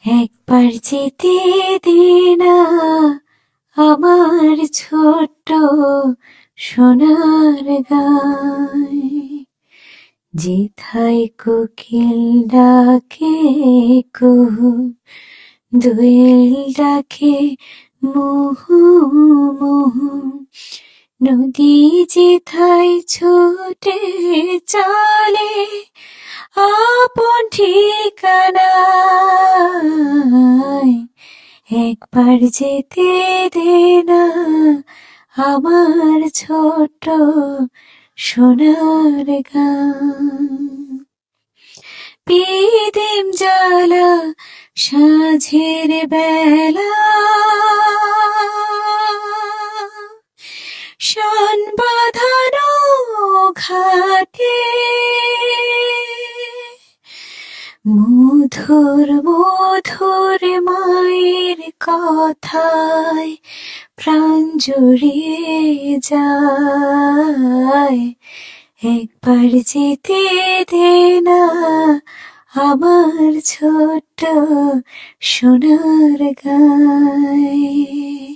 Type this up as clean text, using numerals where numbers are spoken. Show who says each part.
Speaker 1: একবার যেতে দে না আমার ছোট্ট সোনার গায়, যেথায় কোকিল ডাকে কুহু, দোয়েল ডাকে মুহু মুহু, নদী যেথায় ছুটে চলে আপন ঠিকানায়। একবার যেতে দে না আমার ছোট্ট সোনার গান। পিদিম জ্বালা সাঁঝের বেলা, শান বাঁধানো ঘাটে, মধুর মধুর মায়ের কথায় প্রাণ জুড়িয়ে যায়। একবার যেতে দে না আমার ছোট্ট সোনার গায়।